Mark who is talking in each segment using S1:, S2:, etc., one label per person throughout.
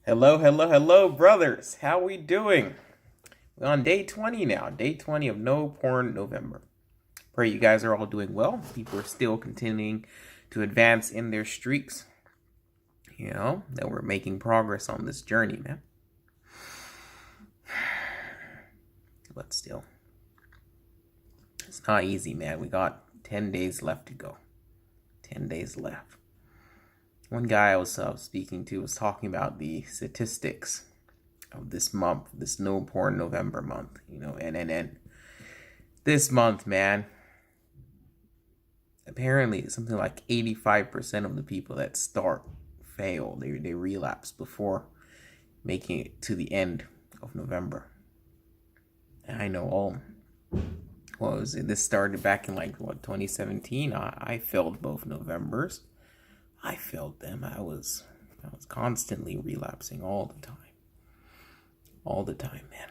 S1: Hello, hello, hello, brothers. How we doing? We're on day 20 now. Day 20 of No Porn November. Pray you guys are all doing well. People are still continuing to advance in their streaks. That we're making progress on this journey, man. But still, it's not easy, man. We got 10 days left to go. 10 days left. One guy I was speaking to was talking about the statistics of this month, this No Porn November month, and this month, man, apparently something like 85% of the people that start fail. They relapse before making it to the end of November. And I know what was it? This started back in 2017. I failed both Novembers. I failed them. I was constantly relapsing all the time. All the time, man.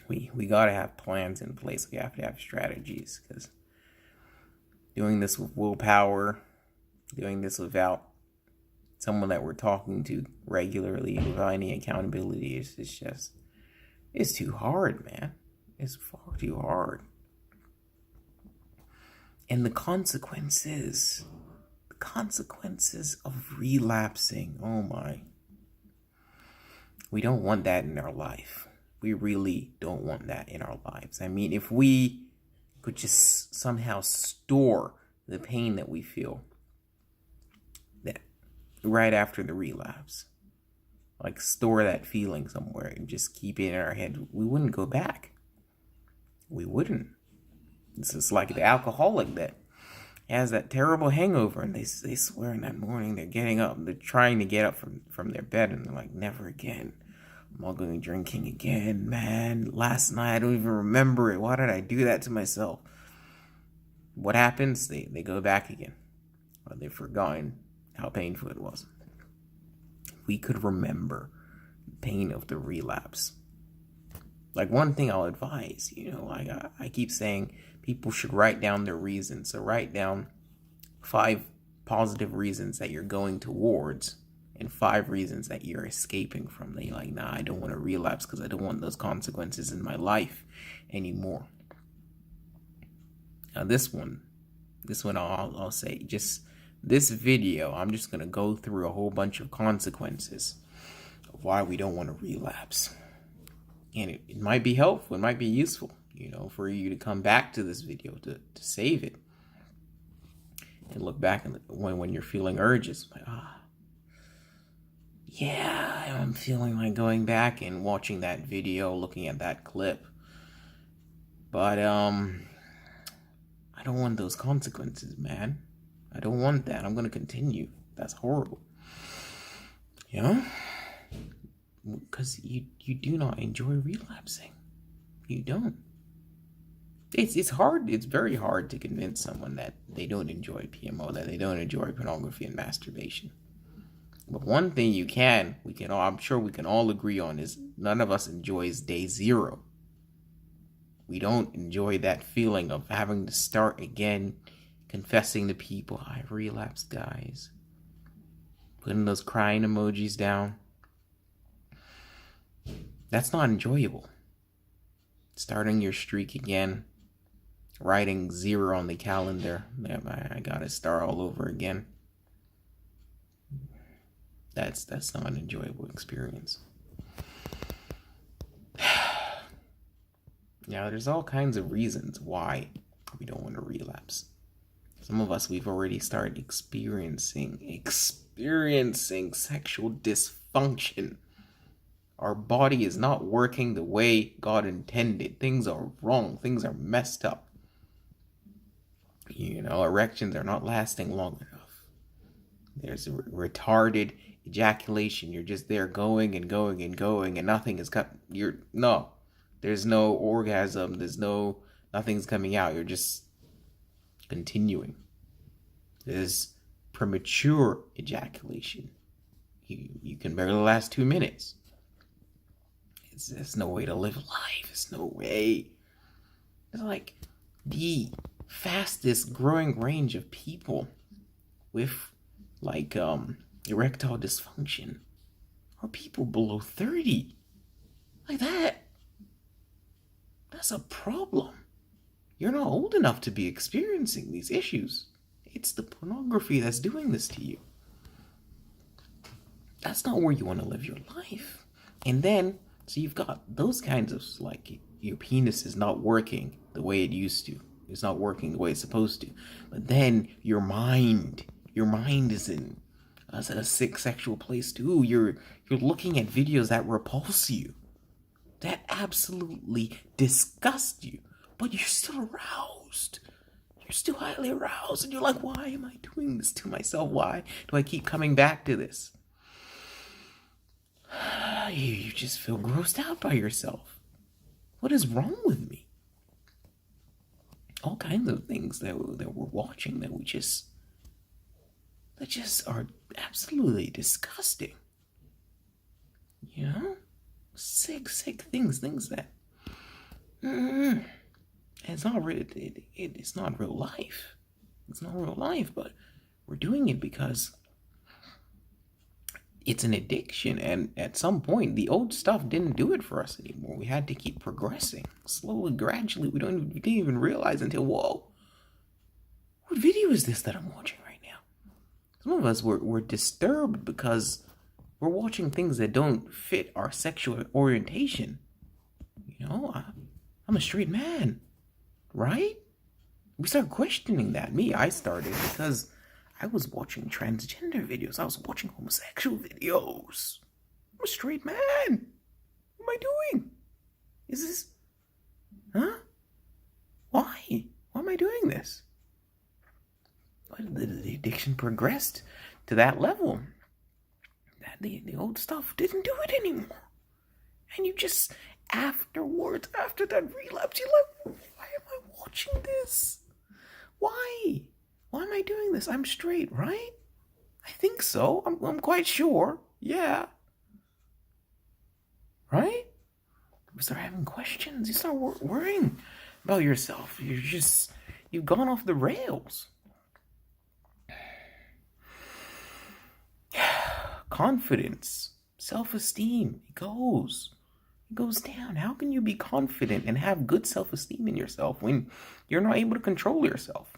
S1: We gotta have plans in place. We have to have strategies, because doing this with willpower, doing this without someone that we're talking to regularly, without any accountability, it's too hard, man. It's far too hard. And the consequences of relapsing, oh my. We don't want that in our life. We really don't want that in our lives. I mean, if we could just somehow store the pain that we feel that right after the relapse, like store that feeling somewhere and just keep it in our head, we wouldn't go back. We wouldn't. It's just like the alcoholic that has that terrible hangover, and they swear in that morning they're getting up, they're trying to get up from their bed, and they're like, never again. I'm not going drinking again, man. Last night, I don't even remember it. Why did I do that to myself? What happens? They go back again. Or they've forgotten how painful it was. We could remember the pain of the relapse. Like, one thing I'll advise, I keep saying people should write down their reasons. So write down 5 positive reasons that you're going towards and 5 reasons that you're escaping from. That you're like, nah, I don't want to relapse because I don't want those consequences in my life anymore. Now this one I'll say, just this video, I'm just going to go through a whole bunch of consequences of why we don't want to relapse. And it might be helpful, it might be useful, for you to come back to this video to save it. And look back when you're feeling urges, like, yeah, I'm feeling like going back and watching that video, looking at that clip. But I don't want those consequences, man. I don't want that. I'm gonna continue. That's horrible. Because you do not enjoy relapsing. You don't. It's hard. It's very hard to convince someone that they don't enjoy PMO, that they don't enjoy pornography and masturbation. But one thing I'm sure we can all agree on, is none of us enjoys day 0. We don't enjoy that feeling of having to start again, confessing to people, I've relapsed, guys. Putting those crying emojis down. That's not enjoyable. Starting your streak again, writing 0 on the calendar. I gotta start all over again. That's not an enjoyable experience. Now, there's all kinds of reasons why we don't want to relapse. Some of us, we've already started experiencing sexual dysfunction. Our body is not working the way God intended. Things are wrong. Things are messed up. Erections are not lasting long enough. There's a retarded ejaculation. You're just there going and going and going, and nothing is there's no orgasm. Nothing's coming out. You're just continuing. There's premature ejaculation. You can barely last 2 minutes. There's no way to live life. There's no way. It's like the fastest growing range of people with erectile dysfunction or people below 30. Like that. That's a problem. You're not old enough to be experiencing these issues. It's the pornography that's doing this to you. That's not where you want to live your life. And then, so you've got those kinds of, like, your penis is not working the way it used to. It's not working the way it's supposed to. But then your mind is in a sick sexual place too. You're looking at videos that repulse you, that absolutely disgust you, but you're still aroused. You're still highly aroused, and you're like, why am I doing this to myself? Why do I keep coming back to this? You just feel grossed out by yourself. What is wrong with me? All kinds of things that we're watching that just are absolutely disgusting. You know? Sick things that it's not really, it's not real life. It's not real life, but we're doing it because it's an addiction, and at some point the old stuff didn't do it for us anymore. We had to keep progressing slowly, gradually. We didn't even realize until, whoa, what video is this that I'm watching right now? Some of us were disturbed because we're watching things that don't fit our sexual orientation. You know, I'm a straight man, right? We start questioning that. I started because I was watching transgender videos. I was watching homosexual videos. I'm a straight man. What am I doing? Is this... Huh? Why? Why am I doing this? But the addiction progressed to that level. That the old stuff didn't do it anymore. And you just, afterwards, after that relapse, you're like, why am I watching this? Why? Why am I doing this? I'm straight, right? I think so. I'm quite sure. Yeah. Right? You start having questions. You start worrying about yourself. You've gone off the rails. Confidence, self-esteem, it goes down. How can you be confident and have good self-esteem in yourself when you're not able to control yourself?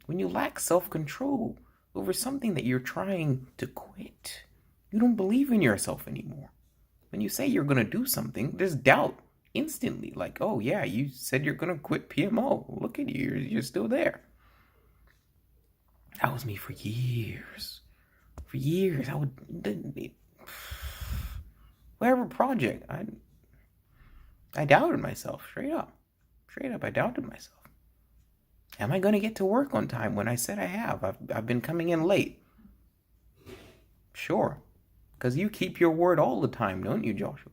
S1: When you lack self-control over something that you're trying to quit, you don't believe in yourself anymore. When you say you're going to do something, there's doubt instantly. Like, oh yeah, you said you're going to quit PMO. Look at you, you're still there. That was me for years. For years, whatever project, I doubted myself, straight up, I doubted myself. Am I going to get to work on time when I said I have? I've been coming in late. Sure, because you keep your word all the time, don't you, Joshua?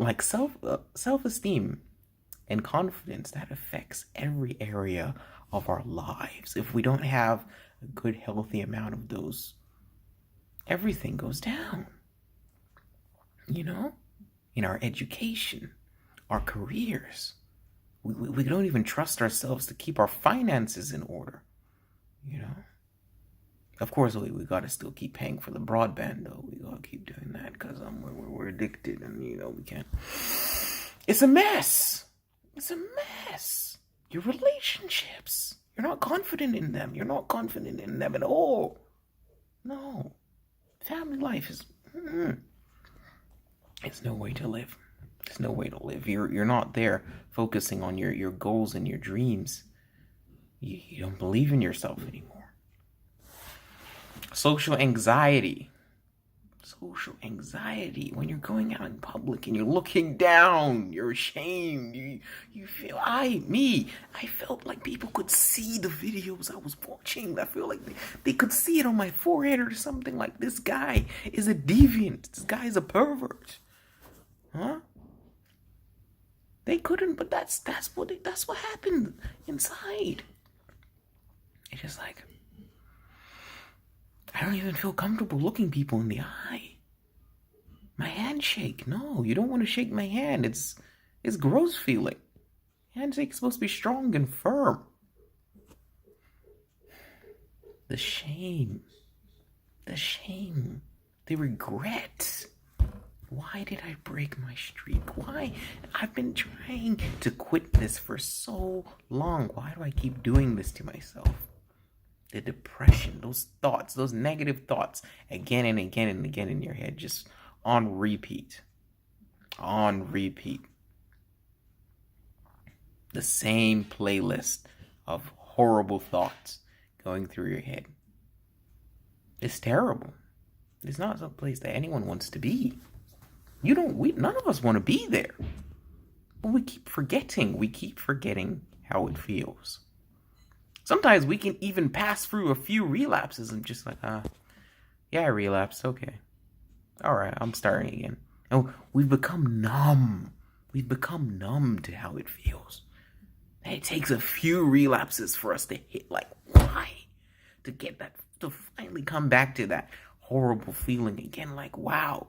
S1: Like self-esteem and confidence, that affects every area of our lives. If we don't have a good, healthy amount of those, everything goes down. You know, in our education, our careers, we don't even trust ourselves to keep our finances in order. You know, of course we got to still keep paying for the broadband, though. We got to keep doing that because we're addicted, and we can't. It's a mess. It's a mess. Your relationships, you're not confident in them. You're not confident in them at all. No. Family life is... It's no way to live. It's no way to live. You're not there focusing on your goals and your dreams. You don't believe in yourself anymore. Social anxiety. Social anxiety. When you're going out in public and you're looking down, you're ashamed. You feel, I felt like people could see the videos I was watching. I feel like they could see it on my forehead or something, like, this guy is a deviant. This guy is a pervert. Huh? They couldn't, but that's what happened inside. It's just like, I don't even feel comfortable looking people in the eye. My handshake, no, you don't want to shake my hand. It's gross feeling. Handshake's supposed to be strong and firm. The shame. the shame, the regret. Why did I break my streak? Why? I've been trying to quit this for so long. Why do I keep doing this to myself? The depression, those thoughts, those negative thoughts, again and again and again in your head, just on repeat. On repeat. The same playlist of horrible thoughts going through your head. It's terrible. It's not some place that anyone wants to be. None of us want to be there. But we keep forgetting how it feels. Sometimes we can even pass through a few relapses and just like, yeah, I relapsed, okay. All right, I'm starting again. And we've become numb. We've become numb to how it feels. And it takes a few relapses for us to hit, like, why? To get that, to finally come back to that horrible feeling again, like, wow,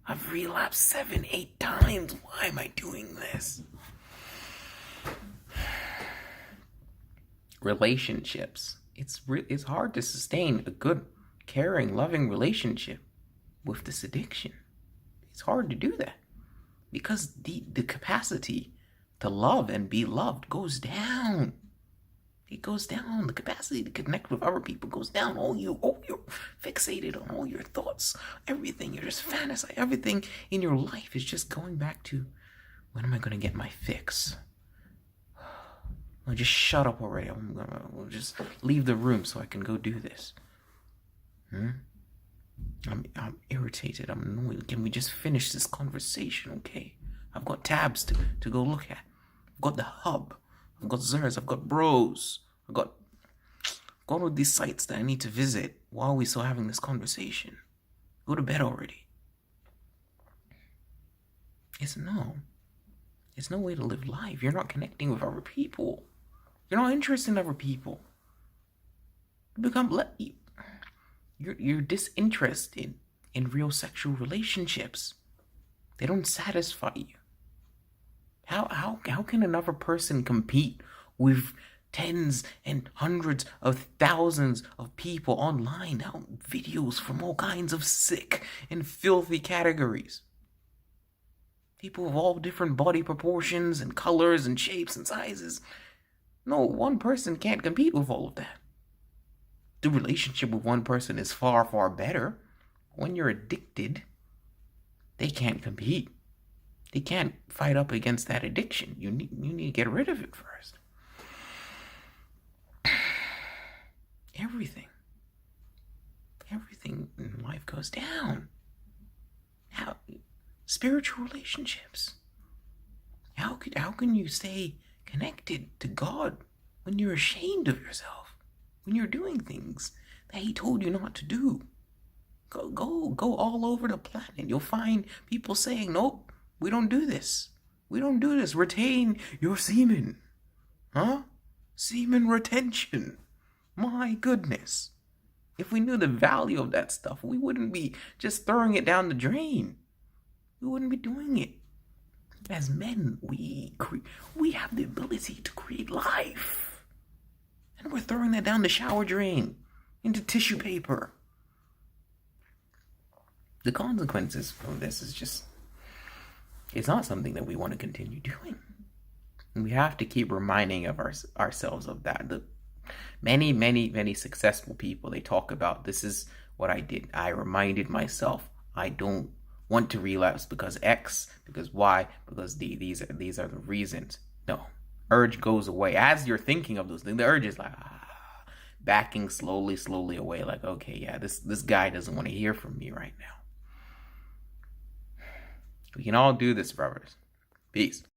S1: I've relapsed 7, 8 times. Why am I doing this? Relationships. It's hard to sustain a good, caring, loving relationship with this addiction. It's hard to do that because the capacity to love and be loved goes down. It goes down. The capacity to connect with other people goes down. You're fixated on all your thoughts. Everything. You're just fantasizing. Everything in your life is just going back to, when am I going to get my fix? I'll just shut up already. We'll just leave the room so I can go do this. I'm irritated. I'm annoyed. Can we just finish this conversation, okay? I've got tabs to go look at. I've got the hub. I've got Zers. I've got Bros. I've got all of these sites that I need to visit while we're still having this conversation. Go to bed already. It's no way to live life. You're not connecting with other people. You're not interested in other people. You're disinterested in real sexual relationships. They don't satisfy you. How can another person compete with tens and hundreds of thousands of people online? Now, videos from all kinds of sick and filthy categories. People of all different body proportions and colors and shapes and sizes. No, one person can't compete with all of that. The relationship with one person is far, far better. When you're addicted, they can't compete. They can't fight up against that addiction. You need to get rid of it first. Everything in life goes down. How spiritual relationships. How can you stay connected to God when you're ashamed of yourself? When you're doing things that He told you not to do? Go all over the planet. You'll find people saying, nope, we don't do this. We don't do this. Retain your semen. Huh? Semen retention. My goodness. If we knew the value of that stuff, we wouldn't be just throwing it down the drain. We wouldn't be doing it. As men, we have the ability to create life. And we're throwing that down the shower drain, into tissue paper. The consequences of this is just, it's not something that we want to continue doing. And we have to keep reminding of ourselves of that. The many successful people, they talk about, this is what I did. I reminded myself, I don't want to relapse because X, because Y, because these are the reasons. No. Urge goes away. As you're thinking of those things, the urge is like, backing slowly away. Like, okay, yeah, this guy doesn't want to hear from me right now. We can all do this, brothers. Peace.